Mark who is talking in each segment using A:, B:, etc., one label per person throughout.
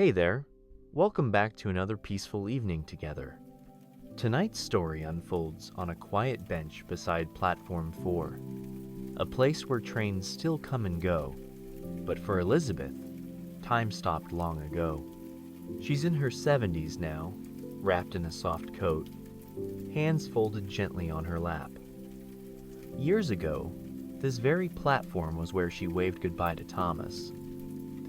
A: Hey there, welcome back to another peaceful evening together. Tonight's story unfolds on a quiet bench beside Platform 4, a place where trains still come and go. But for Elizabeth, time stopped long ago. She's in her 70s now, wrapped in a soft coat, hands folded gently on her lap. Years ago, this very platform was where she waved goodbye to Thomas,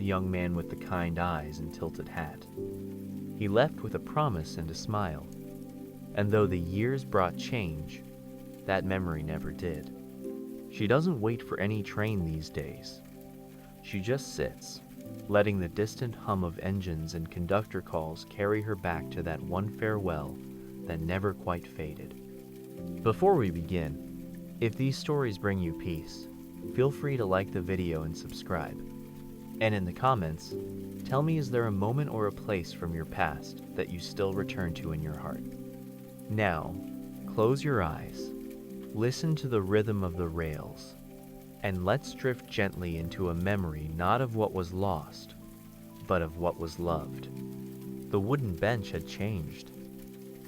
A: the young man with the kind eyes and tilted hat. He left with a promise and a smile, and though the years brought change, that memory never did. She doesn't wait for any train these days. She just sits, letting the distant hum of engines and conductor calls carry her back to that one farewell that never quite faded. Before we begin, if these stories bring you peace, feel free to like the video and subscribe. And in the comments, tell me, is there a moment or a place from your past that you still return to in your heart? Now, close your eyes, listen to the rhythm of the rails, and let's drift gently into a memory not of what was lost, but of what was loved. The wooden bench had changed.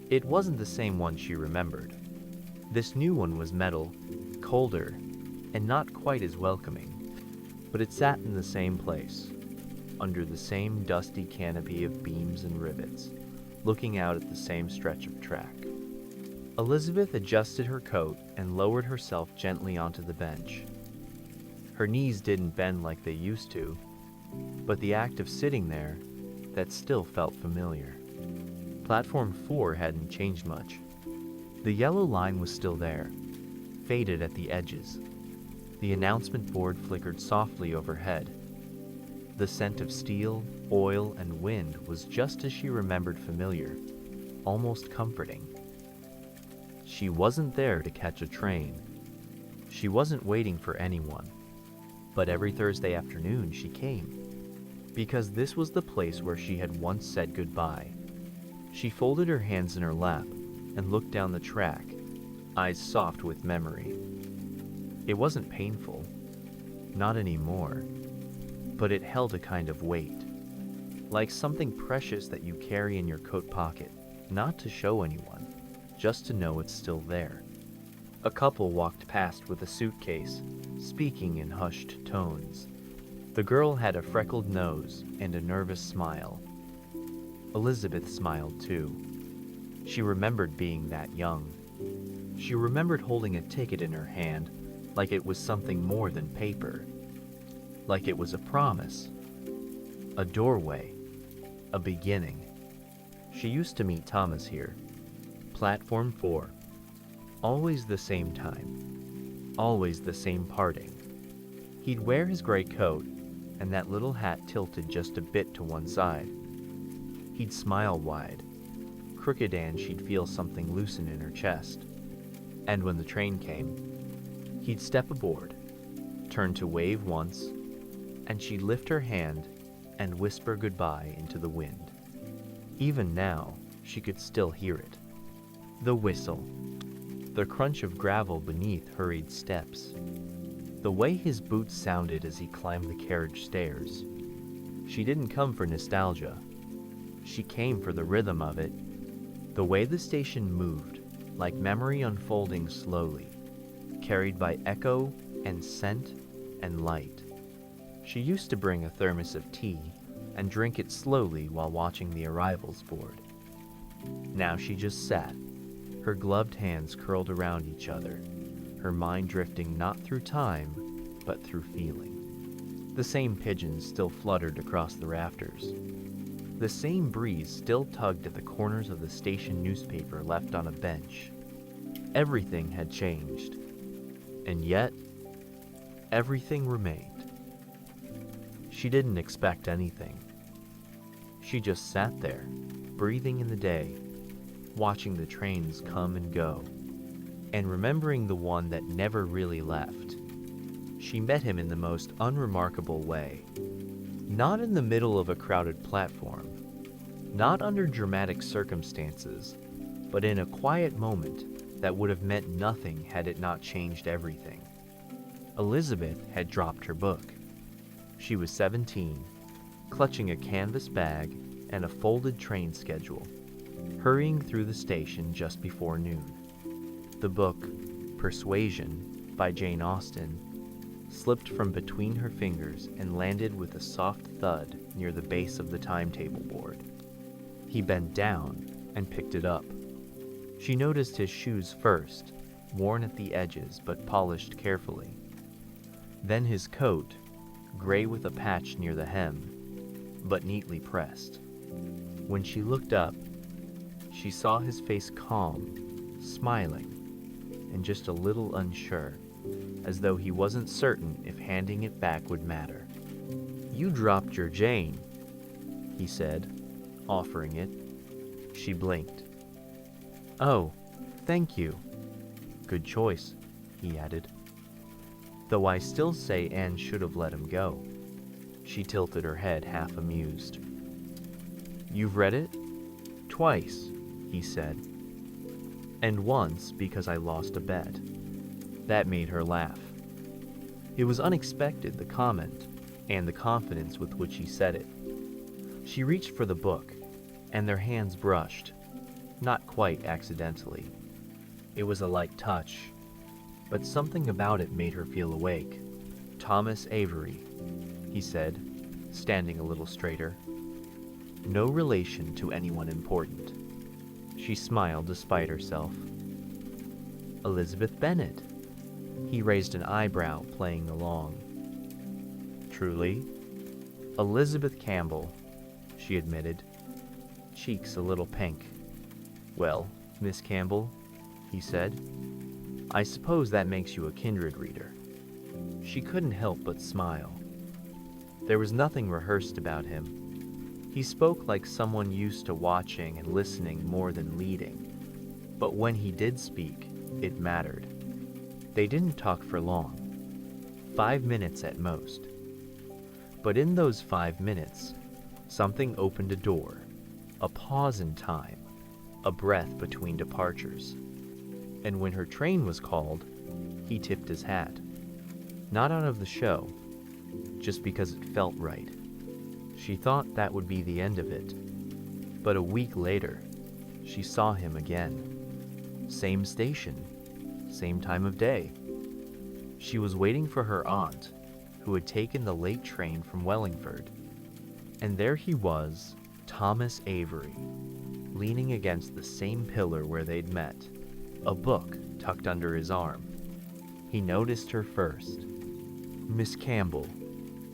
A: It wasn't the same one she remembered. This new one was metal, colder, and not quite as welcoming, but it sat in the same place, under the same dusty canopy of beams and rivets, looking out at the same stretch of track. Elizabeth adjusted her coat and lowered herself gently onto the bench. Her knees didn't bend like they used to, but the act of sitting there, that still felt familiar. Platform 4 hadn't changed much. The yellow line was still there, faded at the edges. The announcement board flickered softly overhead. The scent of steel, oil, and wind was just as she remembered, familiar, almost comforting. She wasn't there to catch a train. She wasn't waiting for anyone. But every Thursday afternoon she came, because this was the place where she had once said goodbye. She folded her hands in her lap and looked down the track, eyes soft with memory. It wasn't painful, not anymore, but it held a kind of weight, like something precious that you carry in your coat pocket, not to show anyone, just to know it's still there. A couple walked past with a suitcase, speaking in hushed tones. The girl had a freckled nose and a nervous smile. Elizabeth smiled too. She remembered being that young. She remembered holding a ticket in her hand like it was something more than paper. Like it was a promise, a doorway, a beginning. She used to meet Thomas here. Platform 4. Always the same time. Always the same parting. He'd wear his gray coat and that little hat tilted just a bit to one side. He'd smile wide, crooked, and she'd feel something loosen in her chest. And when the train came, he'd step aboard, turn to wave once, and she'd lift her hand and whisper goodbye into the wind. Even now, she could still hear it. The whistle, the crunch of gravel beneath hurried steps, the way his boots sounded as he climbed the carriage stairs. She didn't come for nostalgia. She came for the rhythm of it, the way the station moved, like memory unfolding slowly, carried by echo and scent and light. She used to bring a thermos of tea and drink it slowly while watching the arrivals board. Now she just sat, her gloved hands curled around each other, her mind drifting not through time, but through feeling. The same pigeons still fluttered across the rafters. The same breeze still tugged at the corners of the station newspaper left on a bench. Everything had changed, and yet, everything remained. She didn't expect anything. She just sat there, breathing in the day, watching the trains come and go, and remembering the one that never really left. She met him in the most unremarkable way. Not in the middle of a crowded platform, not under dramatic circumstances, but in a quiet moment that would have meant nothing had it not changed everything. Elizabeth had dropped her book. She was 17, clutching a canvas bag and a folded train schedule, hurrying through the station just before noon. The book, Persuasion, by Jane Austen, slipped from between her fingers and landed with a soft thud near the base of the timetable board. He bent down and picked it up. She noticed his shoes first, worn at the edges but polished carefully. Then his coat, gray with a patch near the hem, but neatly pressed. When she looked up, she saw his face calm, smiling, and just a little unsure, as though he wasn't certain if handing it back would matter. "You dropped your Jane," he said, offering it. She blinked. "Oh, thank you. Good choice," he added. "Though I still say Anne should have let him go." She tilted her head, half amused. "You've read it?" "Twice," he said. "And once because I lost a bet." That made her laugh. It was unexpected, the comment, and the confidence with which he said it. She reached for the book, and their hands brushed, not quite accidentally. It was a light touch, but something about it made her feel awake. "Thomas Avery," he said, standing a little straighter. "No relation to anyone important." She smiled despite herself. "Elizabeth Bennet." He raised an eyebrow, playing along. "Truly?" "Elizabeth Campbell," she admitted, cheeks a little pink. "Well, Miss Campbell," he said, "I suppose that makes you a kindred reader." She couldn't help but smile. There was nothing rehearsed about him. He spoke like someone used to watching and listening more than leading. But when he did speak, it mattered. They didn't talk for long, 5 minutes at most. But in those 5 minutes, something opened a door, a pause in time, a breath between departures. And when her train was called, he tipped his hat. Not out of the show, just because it felt right. She thought that would be the end of it. But a week later, she saw him again. Same station, same time of day. She was waiting for her aunt, who had taken the late train from Wellingford. And there he was, Thomas Avery, leaning against the same pillar where they'd met, a book tucked under his arm. He noticed her first. "Miss Campbell,"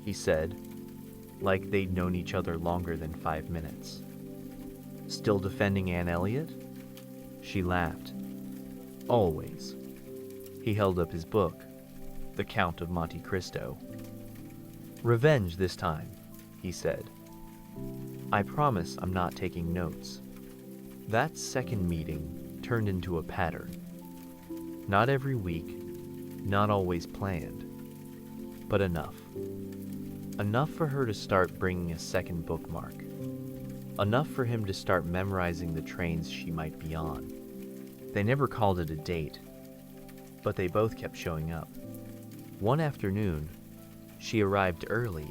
A: he said, like they'd known each other longer than 5 minutes. "Still defending Anne Elliot?" She laughed. "Always." He held up his book, The Count of Monte Cristo. "Revenge this time," he said. "I promise I'm not taking notes." That second meeting turned into a pattern. Not every week, not always planned, but enough. Enough for her to start bringing a second bookmark. Enough for him to start memorizing the trains she might be on. They never called it a date, but they both kept showing up. One afternoon, she arrived early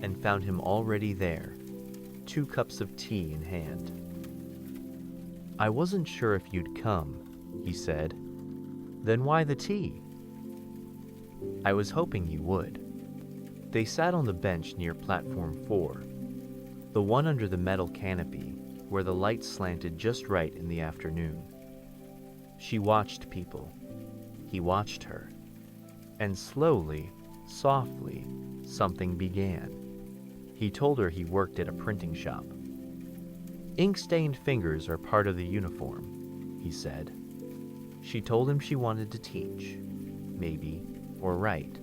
A: and found him already there, 2 cups of tea in hand. "I wasn't sure if you'd come," he said. "Then why the tea?" "I was hoping you would." They sat on the bench near platform 4, the one under the metal canopy where the light slanted just right in the afternoon. She watched people. He watched her. And slowly, softly, something began. He told her he worked at a printing shop. "Ink-stained fingers are part of the uniform," he said. She told him she wanted to teach, maybe, or write,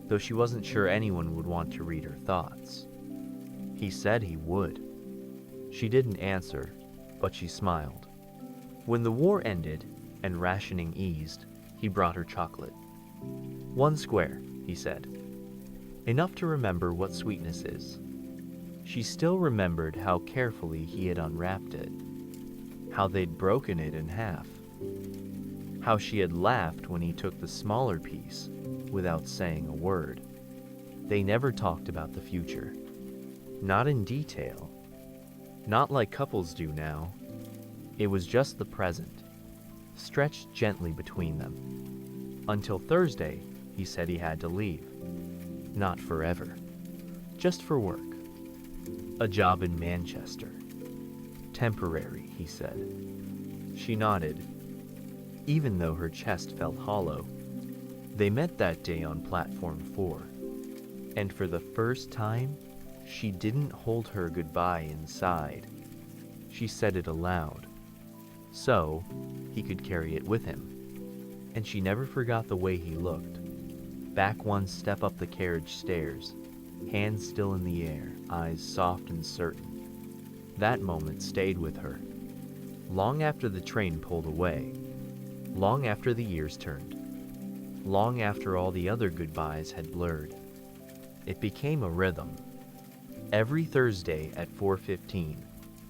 A: though she wasn't sure anyone would want to read her thoughts. He said he would. She didn't answer, but she smiled. When the war ended and rationing eased, he brought her chocolate. "1 square," he said. "Enough to remember what sweetness is." She still remembered how carefully he had unwrapped it, how they'd broken it in half, how she had laughed when he took the smaller piece without saying a word. They never talked about the future. Not in detail. Not like couples do now. It was just the present, stretched gently between them. Until Thursday, he said he had to leave. Not forever. Just for work. A job in Manchester. Temporary, he said. She nodded, even though her chest felt hollow. They met that day on Platform 4, and for the first time, she didn't hold her goodbye inside. She said it aloud, so he could carry it with him. And she never forgot the way he looked. Back one step up the carriage stairs, hands still in the air, eyes soft and certain. That moment stayed with her. Long after the train pulled away, long after the years turned, long after all the other goodbyes had blurred, it became a rhythm. Every Thursday at 4:15,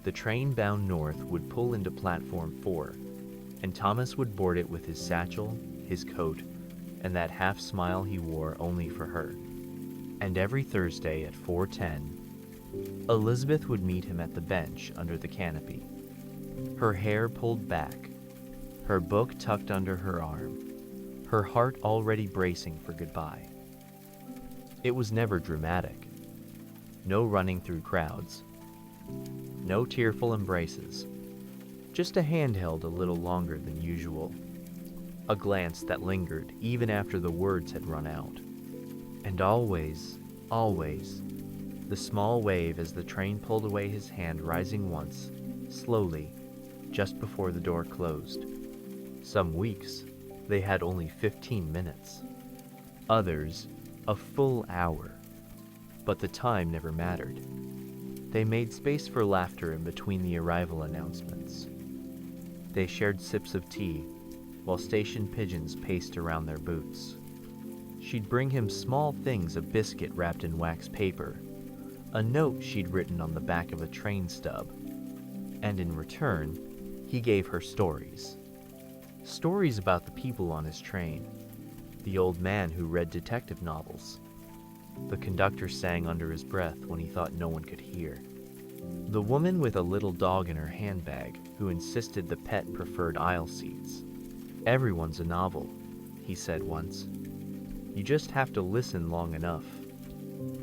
A: the train bound north would pull into Platform 4, and Thomas would board it with his satchel, his coat, and that half smile he wore only for her. And every Thursday at 4:10, Elizabeth would meet him at the bench under the canopy, her hair pulled back, her book tucked under her arm, her heart already bracing for goodbye. It was never dramatic. No running through crowds. No tearful embraces. Just a hand held a little longer than usual. A glance that lingered even after the words had run out. And always, always, the small wave as the train pulled away, his hand rising once, slowly, just before the door closed. Some weeks, they had only 15 minutes. Others, a full hour. But the time never mattered. They made space for laughter in between the arrival announcements. They shared sips of tea, while station pigeons paced around their booths. She'd bring him small things, a biscuit wrapped in wax paper, a note she'd written on the back of a train stub, and in return, he gave her stories. Stories about the people on his train, the old man who read detective novels, the conductor sang under his breath when he thought no one could hear, the woman with a little dog in her handbag who insisted the pet preferred aisle seats. Everyone's a novel, he said once. You just have to listen long enough.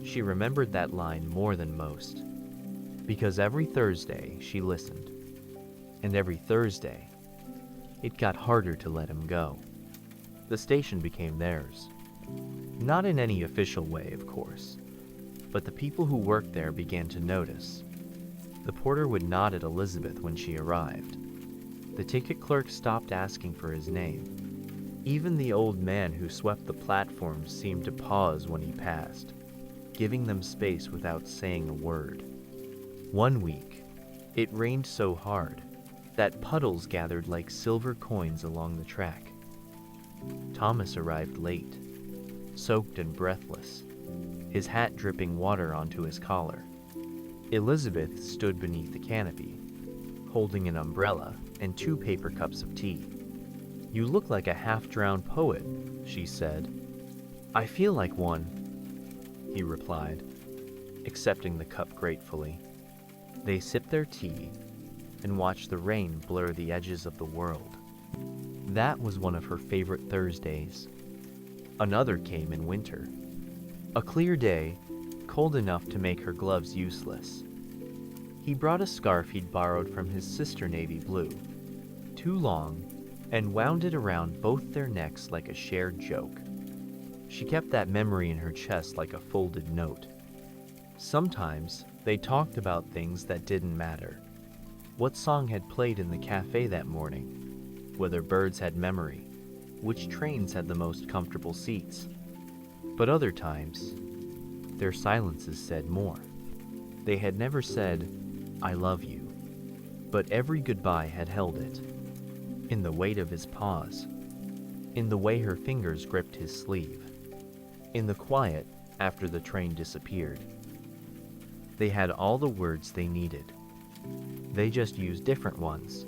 A: She remembered that line more than most, because every Thursday she listened, and every Thursday it got harder to let him go. The station became theirs. Not in any official way, of course, but the people who worked there began to notice. The porter would nod at Elizabeth when she arrived. The ticket clerk stopped asking for his name. Even the old man who swept the platforms seemed to pause when he passed, giving them space without saying a word. One week, it rained so hard that puddles gathered like silver coins along the track. Thomas arrived late, soaked and breathless, his hat dripping water onto his collar. Elizabeth stood beneath the canopy, holding an umbrella and 2 paper cups of tea. You look like a half-drowned poet, she said. I feel like one, he replied, accepting the cup gratefully. They sipped their tea and watched the rain blur the edges of the world. That was one of her favorite Thursdays. Another came in winter. A clear day, cold enough to make her gloves useless. He brought a scarf he'd borrowed from his sister navy blue, too long, and wound it around both their necks like a shared joke. She kept that memory in her chest like a folded note. Sometimes they talked about things that didn't matter. What song had played in the cafe that morning? Whether birds had memory? Which trains had the most comfortable seats? But other times, their silences said more. They had never said, I love you, but every goodbye had held it. In the weight of his pause, in the way her fingers gripped his sleeve, in the quiet after the train disappeared. They had all the words they needed. They just used different ones.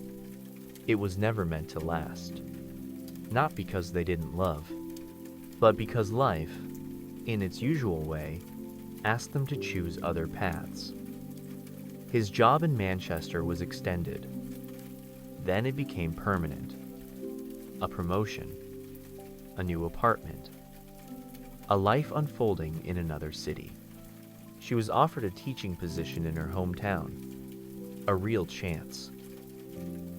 A: It was never meant to last. Not because they didn't love, but because life, in its usual way, asked them to choose other paths. His job in Manchester was extended. Then it became permanent. A promotion, a new apartment, a life unfolding in another city. She was offered a teaching position in her hometown, a real chance.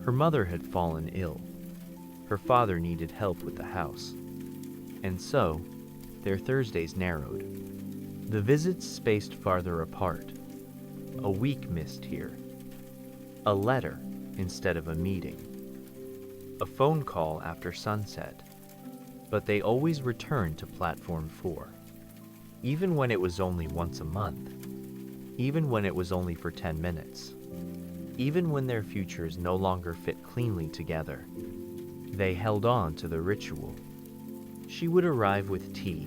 A: Her mother had fallen ill. Her father needed help with the house. And so, their Thursdays narrowed. The visits spaced farther apart. A week missed here. A letter instead of a meeting. A phone call after sunset. But they always returned to Platform 4. Even when it was only once a month. Even when it was only for 10 minutes. Even when their futures no longer fit cleanly together. They held on to the ritual. She would arrive with tea.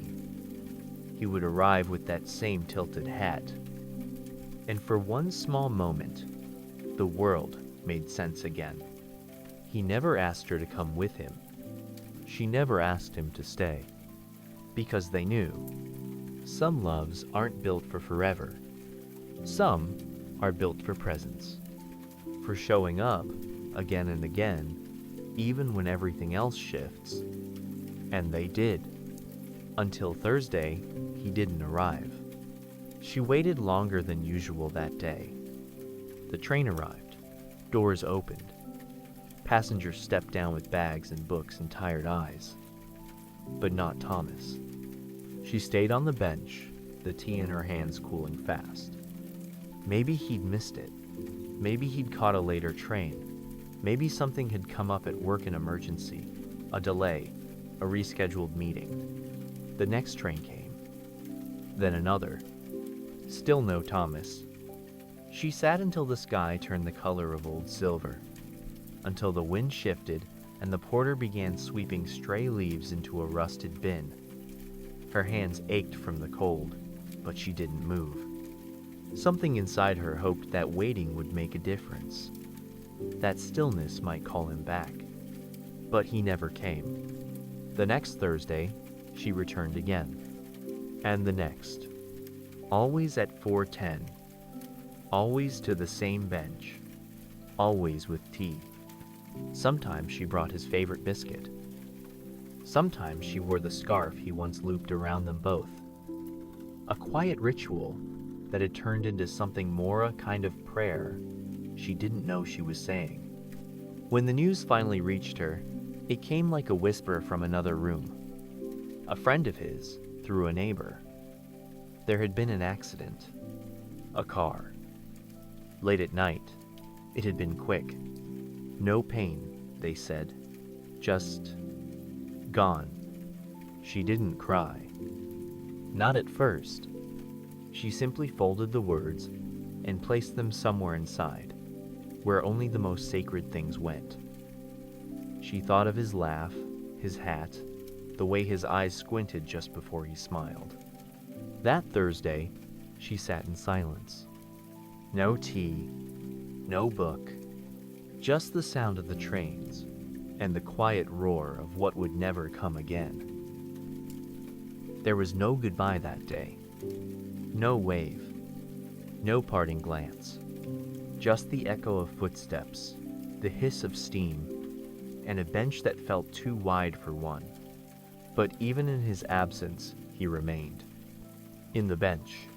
A: He would arrive with that same tilted hat. And for one small moment, the world made sense again. He never asked her to come with him. She never asked him to stay. Because they knew, some loves aren't built for forever. Some are built for presence. For showing up again and again, even when everything else shifts. And they did. Until Thursday, he didn't arrive. She waited longer than usual that day. The train arrived. Doors opened. Passengers stepped down with bags and books and tired eyes. But not Thomas. She stayed on the bench, the tea in her hands cooling fast. Maybe he'd missed it. Maybe he'd caught a later train. Maybe something had come up at work, an emergency, a delay, a rescheduled meeting. The next train came. Then another. Still no Thomas. She sat until the sky turned the color of old silver, until the wind shifted and the porter began sweeping stray leaves into a rusted bin. Her hands ached from the cold, but she didn't move. Something inside her hoped that waiting would make a difference. That stillness might call him back. But he never came. The next Thursday, she returned again. And the next. Always at 4:10. Always to the same bench. Always with tea. Sometimes she brought his favorite biscuit. Sometimes she wore the scarf he once looped around them both. A quiet ritual that had turned into something more, a kind of prayer she didn't know she was saying. When the news finally reached her, it came like a whisper from another room. A friend of his, through a neighbor. There had been an accident. A car. Late at night. It had been quick. No pain, they said. Just gone. She didn't cry. Not at first. She simply folded the words and placed them somewhere inside, where only the most sacred things went. She thought of his laugh, his hat, the way his eyes squinted just before he smiled. That Thursday, she sat in silence. No tea, no book, just the sound of the trains and the quiet roar of what would never come again. There was no goodbye that day, no wave, no parting glance, just the echo of footsteps, the hiss of steam, and a bench that felt too wide for one. But even in his absence, he remained. In the bench,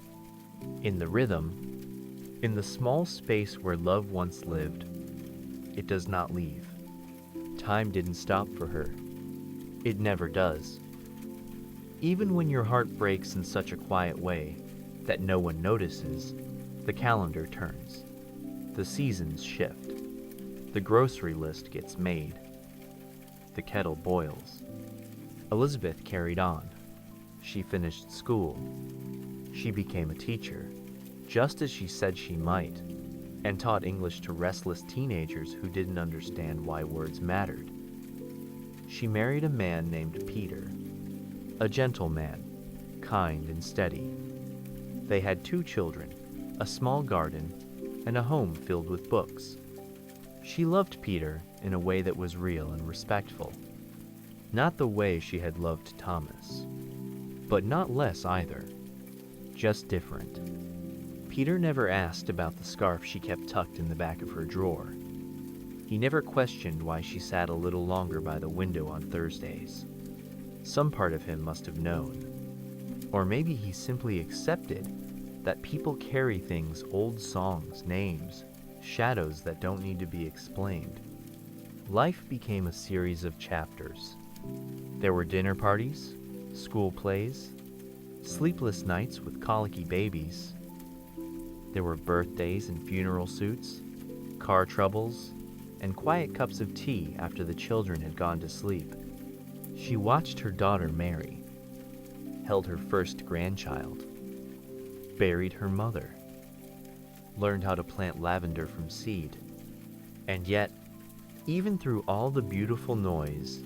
A: in the rhythm, in the small space where love once lived. It does not leave. Time didn't stop for her. It never does. Even when your heart breaks in such a quiet way that no one notices, the calendar turns. The seasons shift. The grocery list gets made. The kettle boils. Elizabeth carried on. She finished school. She became a teacher, just as she said she might, and taught English to restless teenagers who didn't understand why words mattered. She married a man named Peter, a gentle man, kind and steady. They had 2 children, a small garden, and a home filled with books. She loved Peter in a way that was real and respectful. Not the way she had loved Thomas, but not less either. just different. Peter never asked about the scarf she kept tucked in the back of her drawer. He never questioned why she sat a little longer by the window on Thursdays. Some part of him must have known. Or maybe he simply accepted that people carry things, old songs, names, shadows that don't need to be explained. Life became a series of chapters. There were dinner parties, school plays, sleepless nights with colicky babies. There were birthdays and funeral suits, car troubles, and quiet cups of tea after the children had gone to sleep. She watched her daughter marry, held her first grandchild, buried her mother, learned how to plant lavender from seed. And yet, even through all the beautiful noise,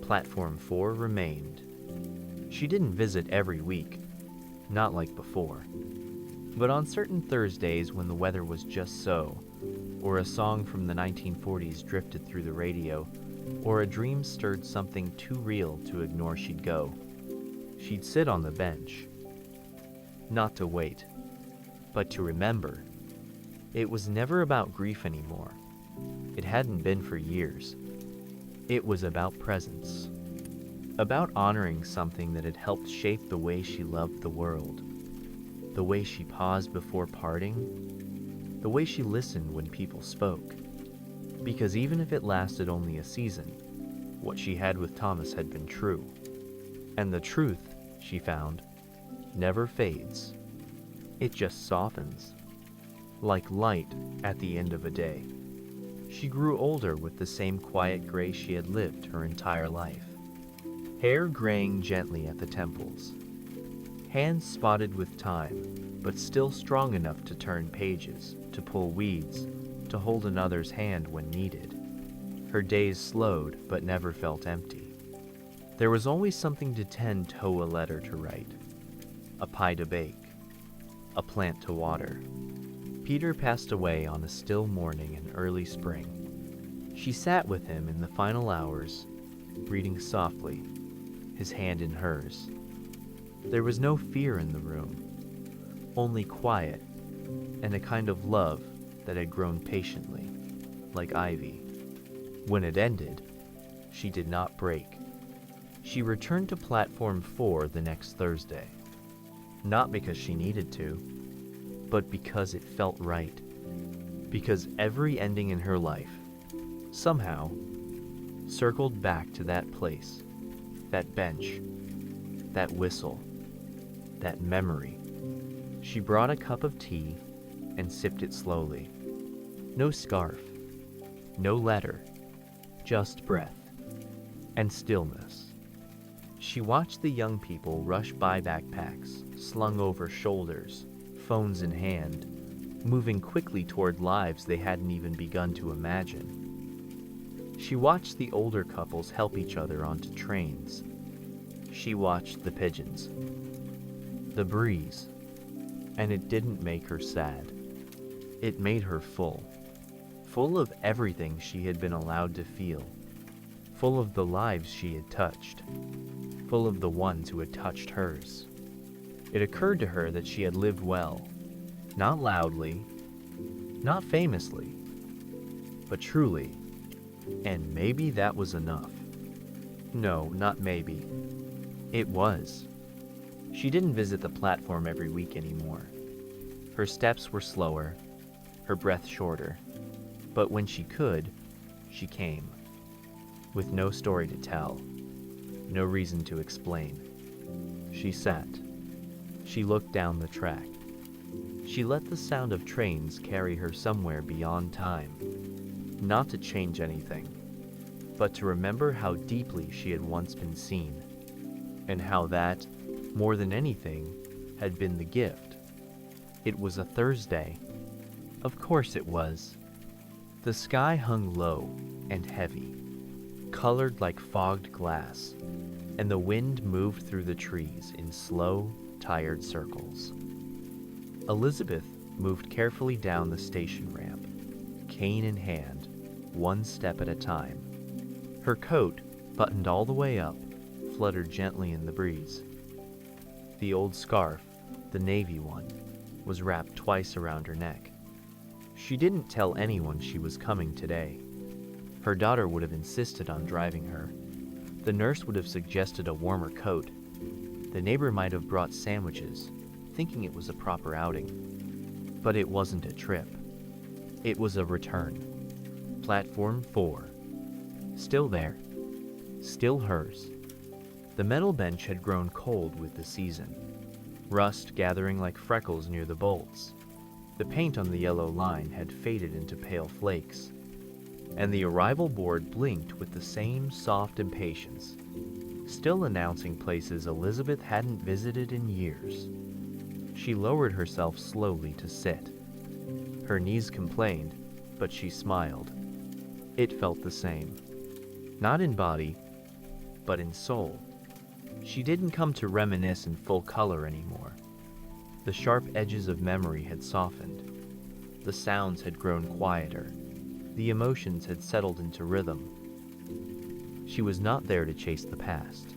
A: Platform 4 remained. She didn't visit every week, not like before. But on certain Thursdays when the weather was just so, or a song from the 1940s drifted through the radio, or a dream stirred something too real to ignore, she'd go. She'd sit on the bench. Not to wait, but to remember. It was never about grief anymore. It hadn't been for years. It was about presence. About honoring something that had helped shape the way she loved the world. The way she paused before parting. The way she listened when people spoke. Because even if it lasted only a season, what she had with Thomas had been true. And the truth, she found, never fades. It just softens. Like light at the end of a day. She grew older with the same quiet gray she had lived her entire life. Hair graying gently at the temples. Hands spotted with time, but still strong enough to turn pages, to pull weeds, to hold another's hand when needed. Her days slowed, but never felt empty. There was always something to tend to, a letter to write, a pie to bake, a plant to water. Peter passed away on a still morning in early spring. She sat with him in the final hours, reading softly, his hand in hers. There was no fear in the room, only quiet and a kind of love that had grown patiently, like ivy. When it ended, she did not break. She returned to Platform 4 the next Thursday, not because she needed to, but because it felt right. Because every ending in her life, somehow, circled back to that place, that bench, that whistle, that memory. She brought a cup of tea and sipped it slowly. No scarf, no letter, just breath and stillness. She watched the young people rush by, backpacks slung over shoulders, phones in hand, moving quickly toward lives they hadn't even begun to imagine. She watched the older couples help each other onto trains. She watched the pigeons, the breeze, and it didn't make her sad. It made her full of everything she had been allowed to feel, full of the lives she had touched, full of the ones who had touched hers. It occurred to her that she had lived well, not loudly, not famously, but truly, and maybe that was enough. No, not maybe. It was. She didn't visit the platform every week anymore. Her steps were slower, her breath shorter, but when she could, she came, with no story to tell, no reason to explain. She sat. She looked down the track. She let the sound of trains carry her somewhere beyond time, not to change anything, but to remember how deeply she had once been seen, and how that, more than anything, had been the gift. It was a Thursday. Of course it was. The sky hung low and heavy, colored like fogged glass, and the wind moved through the trees in slow, tired circles. Elizabeth moved carefully down the station ramp, cane in hand, one step at a time. Her coat, buttoned all the way up, fluttered gently in the breeze. The old scarf, The navy one was wrapped twice around her neck. She didn't tell anyone she was coming today. Her daughter would have insisted on driving her. The nurse would have suggested a warmer coat. The neighbor might have brought sandwiches, thinking it was a proper outing. But it wasn't a trip. It was a return. Platform 4. Still there. Still hers. The metal bench had grown cold with the season, rust gathering like freckles near the bolts. The paint on the yellow line had faded into pale flakes, and the arrival board blinked with the same soft impatience, still announcing places Elizabeth hadn't visited in years. She lowered herself slowly to sit. Her knees complained, but she smiled. It felt the same. Not in body, but in soul. She didn't come to reminisce in full color anymore. The sharp edges of memory had softened. The sounds had grown quieter. The emotions had settled into rhythm. She was not there to chase the past.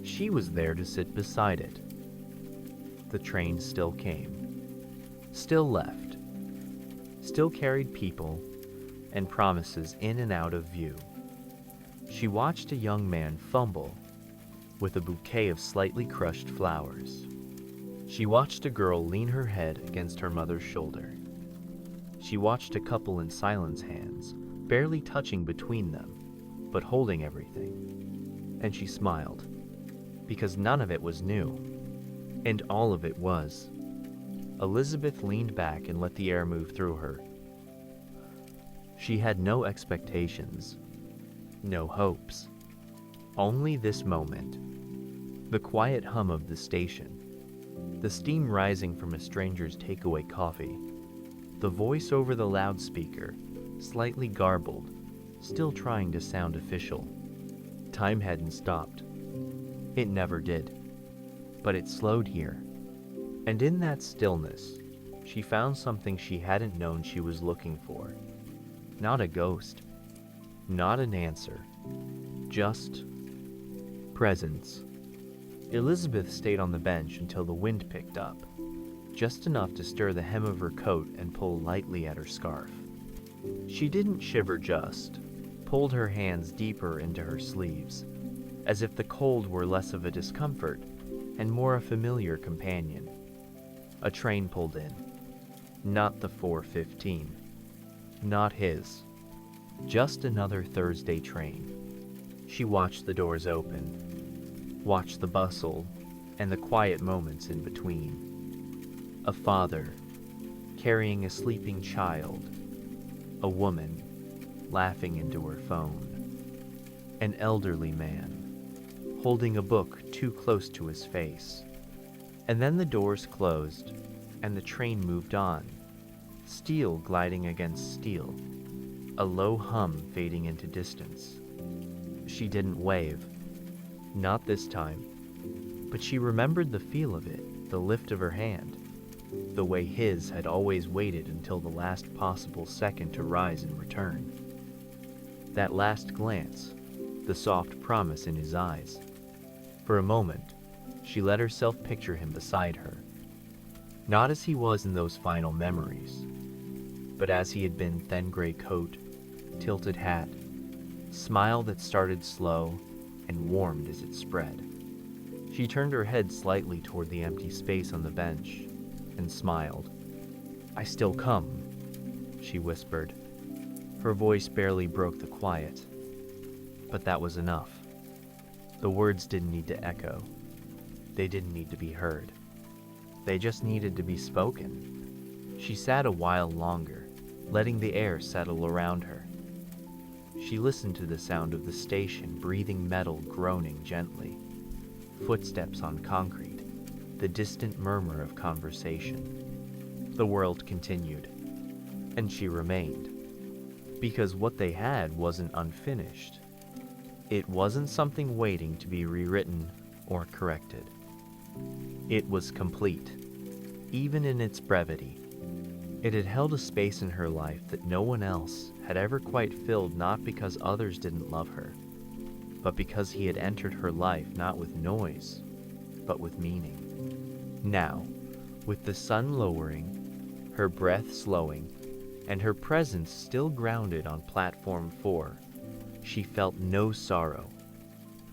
A: She was there to sit beside it. The train still came, still left, still carried people and promises in and out of view. She watched a young man fumble with a bouquet of slightly crushed flowers. She watched a girl lean her head against her mother's shoulder. She watched a couple in silence, hands barely touching between them, but holding everything. And she smiled, because none of it was new, and all of it was. Elizabeth leaned back and let the air move through her. She had no expectations, no hopes, only this moment. The quiet hum of the station, the steam rising from a stranger's takeaway coffee, the voice over the loudspeaker, slightly garbled, still trying to sound official. Time hadn't stopped. It never did. But it slowed here. And in that stillness, she found something she hadn't known she was looking for. Not a ghost. Not an answer. Just presence. Elizabeth stayed on the bench until the wind picked up, just enough to stir the hem of her coat and pull lightly at her scarf. She didn't shiver, just pulled her hands deeper into her sleeves, as if the cold were less of a discomfort and more a familiar companion. A train pulled in. Not the 4:15. Not his. Just another Thursday train. She watched the doors open, watched the bustle and the quiet moments in between. A father carrying a sleeping child. A woman laughing into her phone. An elderly man holding a book too close to his face. And then the doors closed, and the train moved on, steel gliding against steel, a low hum fading into distance. She didn't wave, not this time, but she remembered the feel of it, the lift of her hand, the way his had always waited until the last possible second to rise in return. That last glance, the soft promise in his eyes. For a moment, she let herself picture him beside her. Not as he was in those final memories, but as he had been: thin gray coat, tilted hat, smile that started slow and warmed as it spread. She turned her head slightly toward the empty space on the bench and smiled. "I still come," she whispered. Her voice barely broke the quiet, but that was enough. The words didn't need to echo. They didn't need to be heard. They just needed to be spoken. She sat a while longer, letting the air settle around her. She listened to the sound of the station breathing metal groaning gently, footsteps on concrete, the distant murmur of conversation. The world continued, and she remained, because what they had wasn't unfinished. It wasn't something waiting to be rewritten or corrected. It was complete, even in its brevity. It had held a space in her life that no one else had ever quite filled, not because others didn't love her, but because he had entered her life not with noise, but with meaning. Now, with the sun lowering, her breath slowing, and her presence still grounded on platform 4, she felt no sorrow,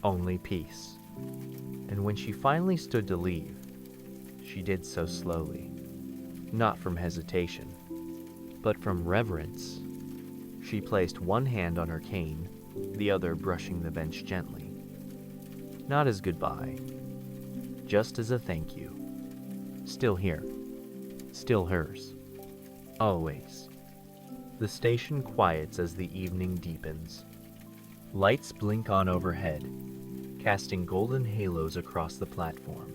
A: only peace. And when she finally stood to leave, she did so slowly, not from hesitation, but from reverence. She placed one hand on her cane, the other brushing the bench gently. Not as goodbye, just as a thank you. Still here, still hers, always. The station quiets as the evening deepens. Lights blink on overhead, casting golden halos across the platform.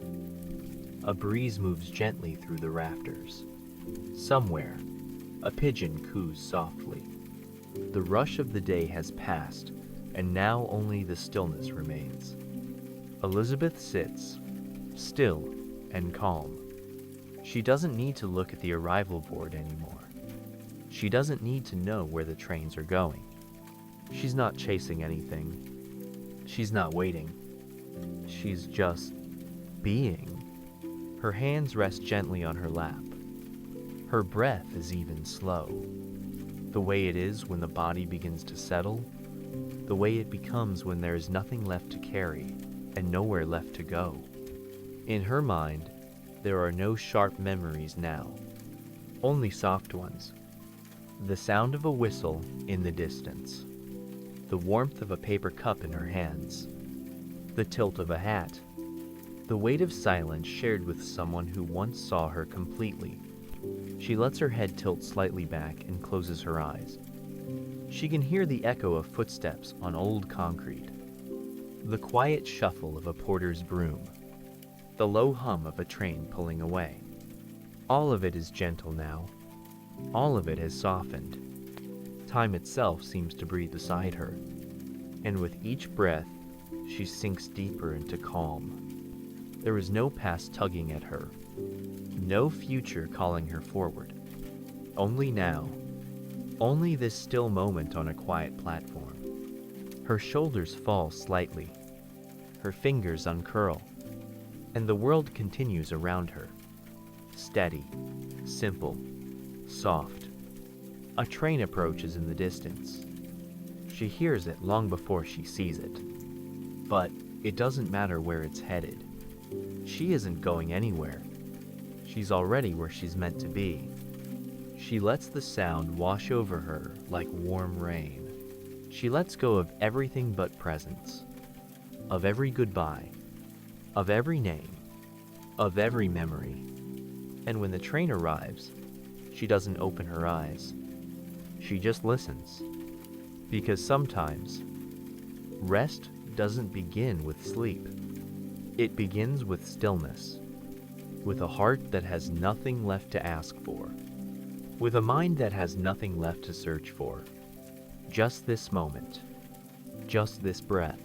A: A breeze moves gently through the rafters. Somewhere, a pigeon coos softly. The rush of the day has passed, and now only the stillness remains. Elizabeth sits, still and calm. She doesn't need to look at the arrival board anymore. She doesn't need to know where the trains are going. She's not chasing anything. She's not waiting. She's just being. Her hands rest gently on her lap. Her breath is even slow. The way it is when the body begins to settle, the way it becomes when there is nothing left to carry and nowhere left to go. In her mind, there are no sharp memories now, only soft ones. The sound of a whistle in the distance, the warmth of a paper cup in her hands, the tilt of a hat, the weight of silence shared with someone who once saw her completely. She lets her head tilt slightly back and closes her eyes. She can hear the echo of footsteps on old concrete, the quiet shuffle of a porter's broom, the low hum of a train pulling away. All of it is gentle now. All of it has softened. Time itself seems to breathe beside her, and with each breath, she sinks deeper into calm. There is no past tugging at her, no future calling her forward. Only now, only this still moment on a quiet platform. Her shoulders fall slightly, her fingers uncurl, and the world continues around her. Steady, simple, soft. A train approaches in the distance. She hears it long before she sees it. But it doesn't matter where it's headed. She isn't going anywhere. She's already where she's meant to be. She lets the sound wash over her like warm rain. She lets go of everything but presence, of every goodbye, of every name, of every memory. And when the train arrives, she doesn't open her eyes. She just listens. Because sometimes, rest doesn't begin with sleep. It begins with stillness, with a heart that has nothing left to ask for, with a mind that has nothing left to search for. Just this moment, just this breath,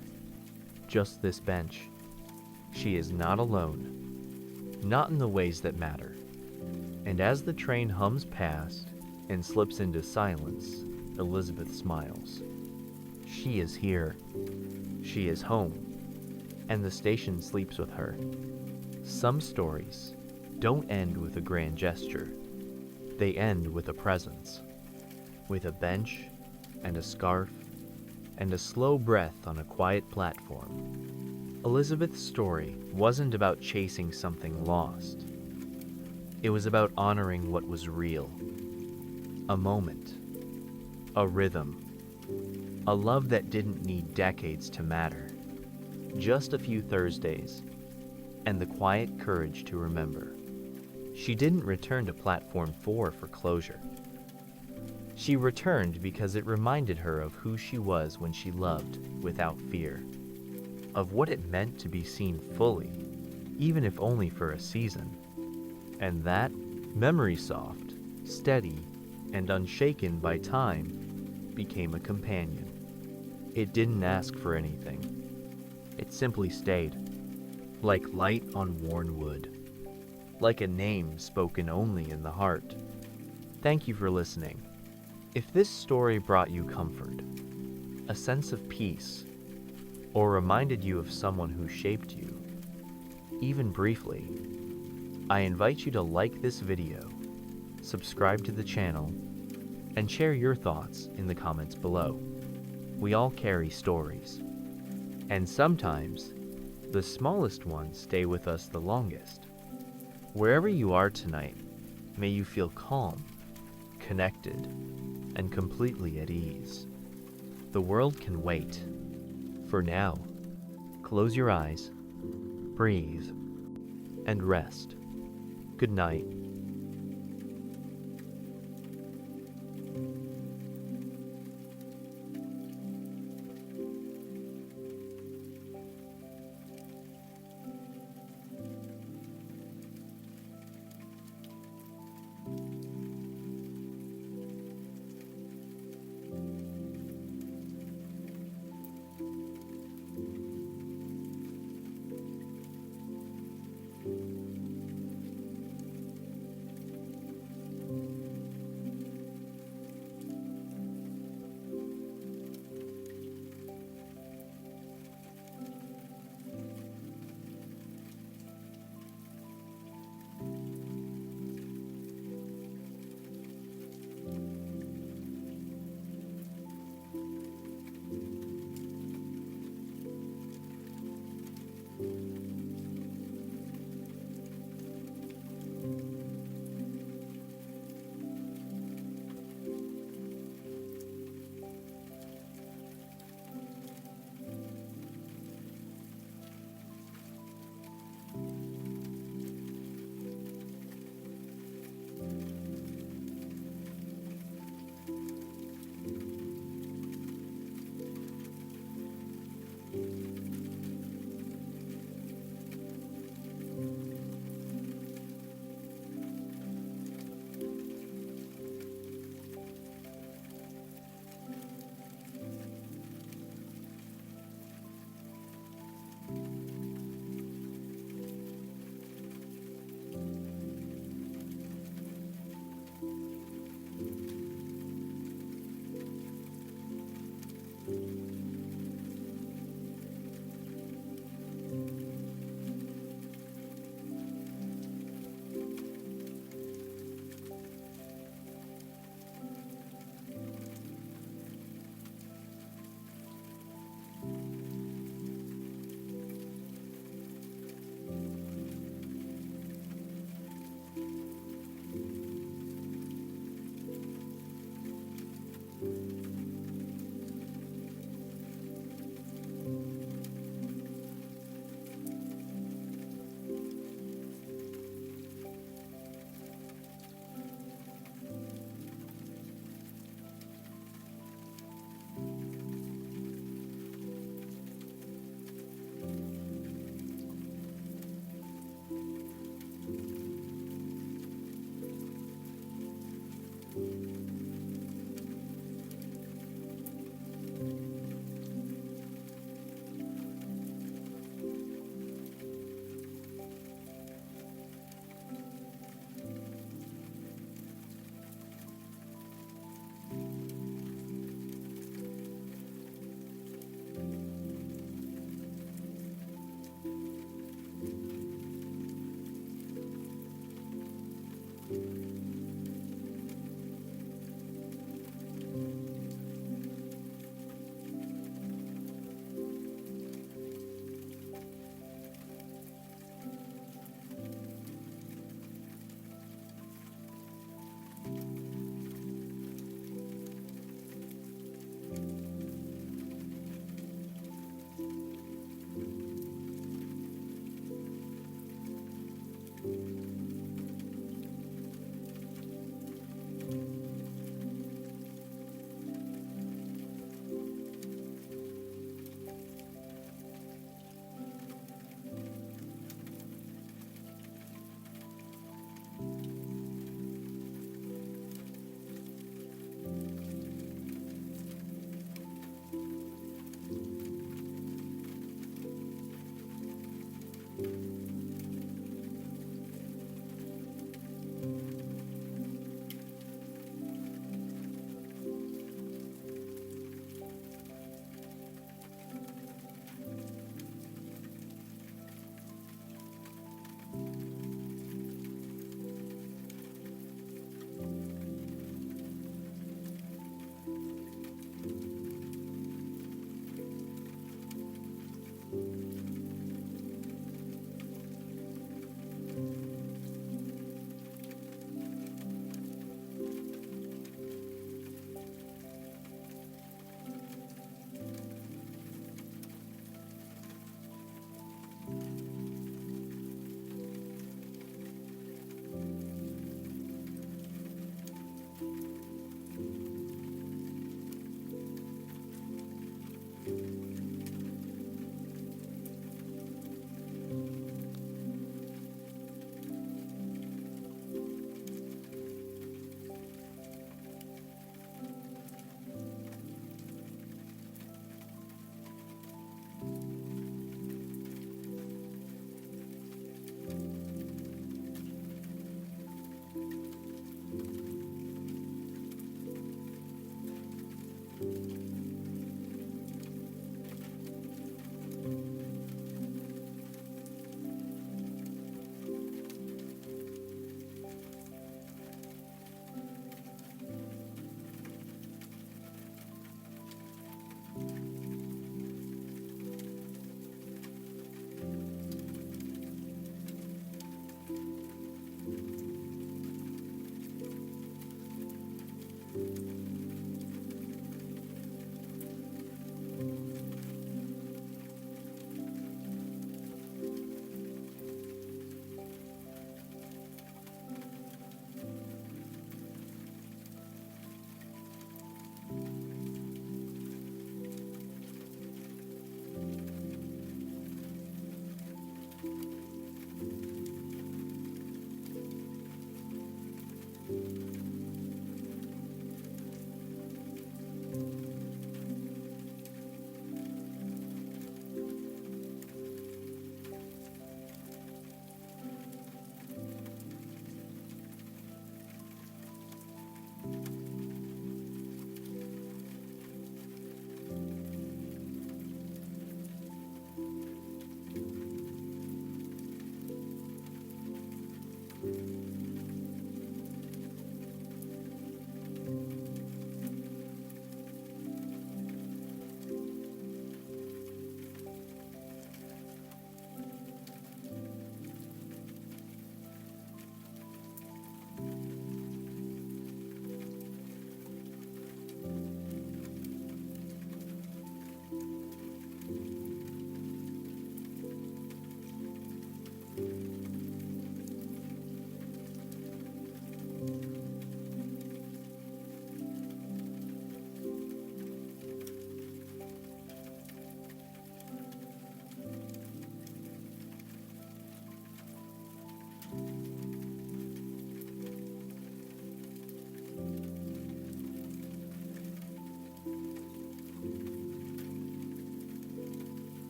A: just this bench. She is not alone, not in the ways that matter. And as the train hums past and slips into silence, Elizabeth smiles. She is here. She is home. And the station sleeps with her. Some stories don't end with a grand gesture. They end with a presence, with a bench and a scarf and a slow breath on a quiet platform. Elizabeth's story wasn't about chasing something lost. It was about honoring what was real. A moment, a rhythm, a love that didn't need decades to matter. Just a few Thursdays, and the quiet courage to remember. She didn't return to Platform 4 for closure. She returned because it reminded her of who she was when she loved without fear, of what it meant to be seen fully, even if only for a season. And that, memory soft, steady, and unshaken by time, became a companion. It didn't ask for anything. It simply stayed, like light on worn wood, like a name spoken only in the heart. Thank you for listening. If this story brought you comfort, a sense of peace, or reminded you of someone who shaped you, even briefly, I invite you to like this video, subscribe to the channel, and share your thoughts in the comments below. We all carry stories, and sometimes the smallest ones stay with us the longest. Wherever you are tonight, may you feel calm, connected, and completely at ease. The world can wait. For now, close your eyes, breathe, and rest. Good night.